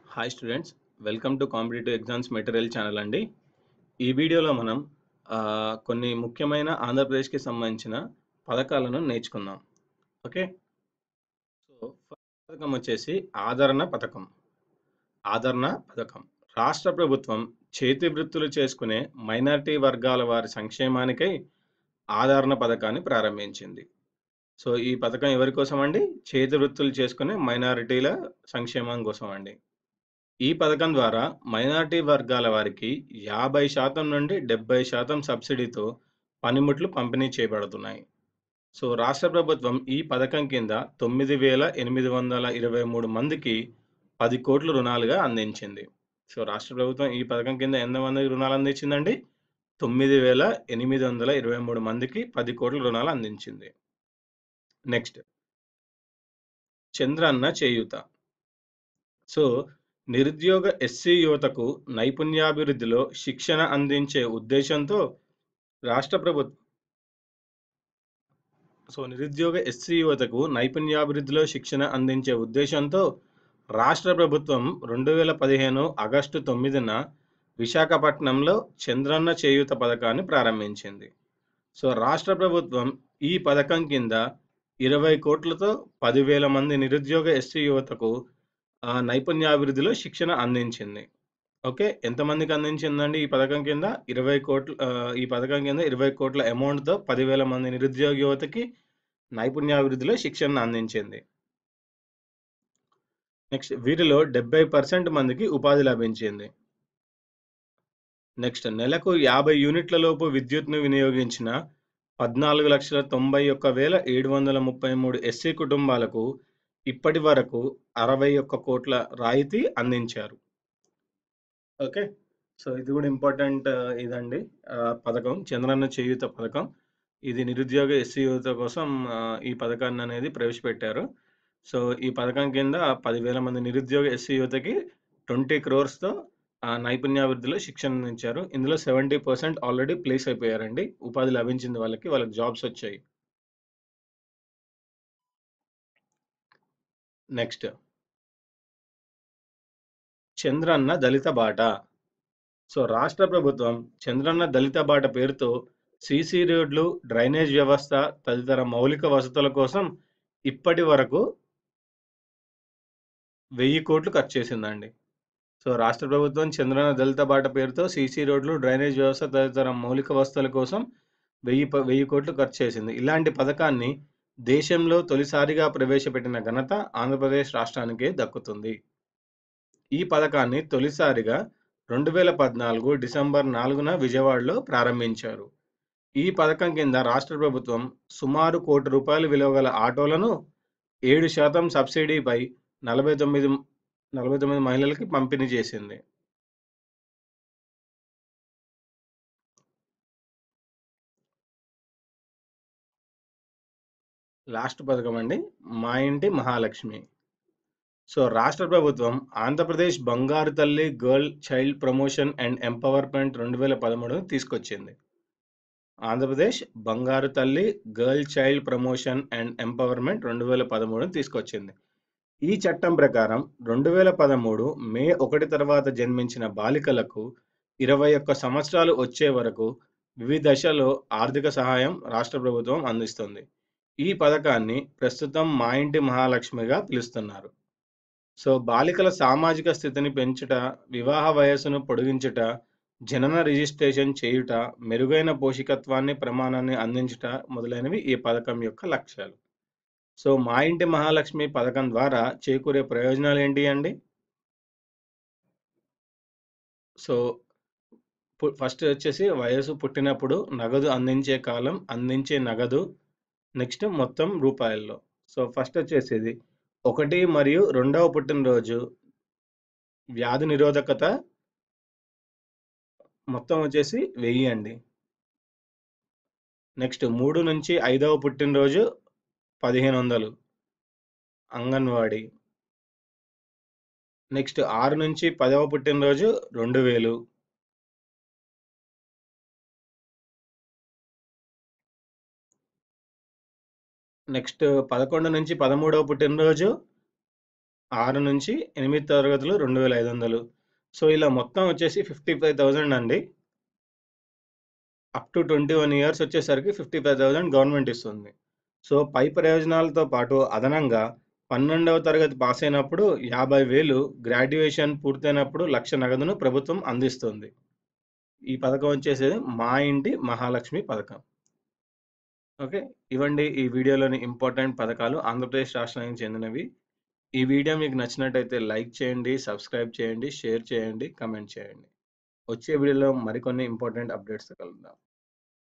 Hi students, welcome to competitive exams material channel అండి. ఈ వీడియోలో మనం కొన్ని ముఖ్యమైన ఆంధ్రప్రదేశ్కి సంబంధించిన పథకాలను నేర్చుకుందాం. ఓకే. సో ఫస్ట్ పథకం వచ్చేసి ఆదరణ పథకం. ఆదరణ పథకం రాష్ట్ర ప్రభుత్వం చేతి వృత్తులు చేసుకునే మైనారిటీ వర్గాల వారి సంక్షేమానికై ఆదరణ పథకాన్ని ప్రారంభించింది. సో ఈ పథకం ఎవరి కోసం అండి? చేతి వృత్తులు చేసుకునే మైనారిటీల సంక్షేమం కోసం అండి. ఈ పథకం ద్వారా మైనారిటీ వర్గాల వారికి 50% నుండి 70% సబ్సిడీతో పనిముట్లు పంపిణీ చేయబడుతున్నాయి. సో రాష్ట్ర ప్రభుత్వం ఈ పథకం కింద 9,823 మందికి 10 కోట్ల రుణాలుగా అందించింది. సో రాష్ట్ర ప్రభుత్వం ఈ పథకం కింద ఎంతమందికి రుణాలు అందించిందండి? 9,823 మందికి 10 కోట్ల రుణాలు అందించింది. నెక్స్ట్, చంద్రన్న చేయూత. సో నిరుద్యోగ ఎస్సీ యువతకు నైపుణ్యాభివృద్ధిలో శిక్షణ అందించే ఉద్దేశంతో రాష్ట్ర ప్రభుత్వం నిరుద్యోగ ఎస్సీ యువతకు నైపుణ్యాభివృద్ధిలో శిక్షణ అందించే ఉద్దేశంతో రాష్ట్ర ప్రభుత్వం 2015 ఆగస్టు 9న విశాఖపట్నంలో చంద్రన్న చేయూత పథకాన్ని ప్రారంభించింది. సో రాష్ట్ర ప్రభుత్వం ఈ పథకం కింద 20 కోట్లతో 10,000 మంది నిరుద్యోగ ఎస్సీ యువతకు నైపుణ్యాభివృద్ధిలో శిక్షణ అందించింది. ఓకే. ఎంతమందికి అందించిందండి ఈ పథకం కింద? 20 కోట్లు. ఈ పథకం కింద 20 కోట్ల అమౌంట్‌తో 10,000 మంది నిరుద్యోగ యువతకి నైపుణ్యాభివృద్ధిలో శిక్షణను అందించింది. నెక్స్ట్, వీరిలో 70% మందికి ఉపాధి లభించింది. నెక్స్ట్, నెలకు 50 యూనిట్ల లోపు విద్యుత్‌ను వినియోగించిన 14,91,733 ఎస్సీ కుటుంబాలకు ఇప్పటి వరకు 61 కోట్ల రాయితీ అందించారు. ఓకే. సో ఇది కూడా ఇంపార్టెంట్ ఇదండి పథకం, చంద్రన్న చేయూత పథకం. ఇది నిరుద్యోగ ఎస్సీ యువత కోసం ఈ పథకాన్ని అనేది ప్రవేశపెట్టారు. సో ఈ పథకం కింద 10,000 మంది నిరుద్యోగ ఎస్సీ యువతకి 20 క్రోర్స్‌తో నైపుణ్యాభివృద్ధిలో శిక్షణ అందించారు. ఇందులో 70% ఆల్రెడీ ప్లేస్ అయిపోయారండి. ఉపాధి లభించింది వాళ్ళకి జాబ్స్ వచ్చాయి. నెక్స్ట్, చంద్రన్న దళిత బాట. సో రాష్ట్ర ప్రభుత్వం చంద్రన్న దళిత బాట పేరుతో సీసీ రోడ్లు, డ్రైనేజ్ వ్యవస్థ తదితర మౌలిక వసతుల కోసం ఇప్పటి వరకు 1000 కోట్లు ఖర్చు చేసిందండి. సో రాష్ట్ర ప్రభుత్వం చంద్రన్న దళిత బాట పేరుతో సీసీ రోడ్లు, డ్రైనేజ్ వ్యవస్థ తదితర మౌలిక వసతుల కోసం 1000 కోట్లు ఖర్చు చేసింది. ఇలాంటి పథకాన్ని దేశంలో తొలిసారిగా ప్రవేశపెట్టిన ఘనత ఆంధ్రప్రదేశ్ రాష్ట్రానికే దక్కుతుంది. ఈ పథకాన్ని తొలిసారిగా 2014 డిసెంబర్ 4న విజయవాడలో ప్రారంభించారు. ఈ పథకం కింద రాష్ట్ర ప్రభుత్వం సుమారు ₹1 కోటి విలువ గల ఆటోలను 7% సబ్సిడీపై 49 మహిళలకి పంపిణీ చేసింది. లాస్ట్ పథకం అండి, మా ఇంటి మహాలక్ష్మి. సో రాష్ట్ర ప్రభుత్వం ఆంధ్రప్రదేశ్ బంగారు తల్లి girl child promotion and empowerment 2013 తీసుకొచ్చింది. ఆంధ్రప్రదేశ్ బంగారు తల్లి girl child promotion and empowerment 2013 తీసుకొచ్చింది. ఈ చట్టం ప్రకారం 2013 మే 1 తర్వాత జన్మించిన బాలికలకు 21 సంవత్సరాలు వచ్చే వరకు వివిధ దశలో ఆర్థిక సహాయం రాష్ట్ర ప్రభుత్వం అందిస్తుంది. ఈ పథకాన్ని ప్రస్తుతం మా ఇంటి మహాలక్ష్మిగా పిలుస్తున్నారు. సో బాలికల సామాజిక స్థితిని పెంచుట, వివాహ వయస్సును పొడిగించుట, జనన రిజిస్ట్రేషన్ చేయుట, మెరుగైన పోషకత్వాన్ని ప్రమాణాన్ని అందించుట మొదలైనవి ఈ పథకం యొక్క లక్ష్యాలు. సో మా ఇంటి మహాలక్ష్మి పథకం ద్వారా చేకూరే ప్రయోజనాలు ఏంటి అండి? సో ఫస్ట్ వచ్చేసి వయసు పుట్టినప్పుడు నగదు అందించే కాలం, అందించే నగదు. నెక్స్ట్ మొత్తం రూపాయల్లో. సో ఫస్ట్ వచ్చేసి 1 మరియు 2వ పుట్టినరోజు వ్యాధి నిరోధకత మొత్తం వచ్చేసి 1000 అండి. నెక్స్ట్ 3 నుంచి 5వ పుట్టినరోజు 1500 అంగన్వాడీ. నెక్స్ట్ 6 నుంచి 10వ పుట్టినరోజు 2000. నెక్స్ట్ 11 నుంచి 13వ పుట్టినరోజు 6-8 తరగతులు 2,500. సో, ఇలా మొత్తం వచ్చేసి 55,000 అండి. అప్ టు 21 ఇయర్స్ వచ్చేసరికి 55,000 గవర్నమెంట్ ఇస్తుంది. సో, పై ప్రయోజనాలతో పాటు అదనంగా 12వ తరగతి పాస్ అయినప్పుడు 50,000, గ్రాడ్యుయేషన్ పూర్తయినప్పుడు 1,00,000 నగదును ప్రభుత్వం అందిస్తుంది. ఈ పథకం వచ్చేసేది మా ఇంటి మహాలక్ష్మి పథకం. ఓకే. ఇవండి ఈ వీడియోలోని ఇంపార్టెంట్ పథకాలు ఆంధ్రప్రదేశ్ రాష్ట్రానికి చెందినవి. ఈ వీడియో మీకు నచ్చినట్టయితే లైక్ చేయండి, సబ్స్క్రైబ్ చేయండి, షేర్ చేయండి, కామెంట్ చేయండి. వచ్చే వీడియోలో మరికొన్ని ఇంపార్టెంట్ అప్డేట్స్‌తో కలుద్దాం.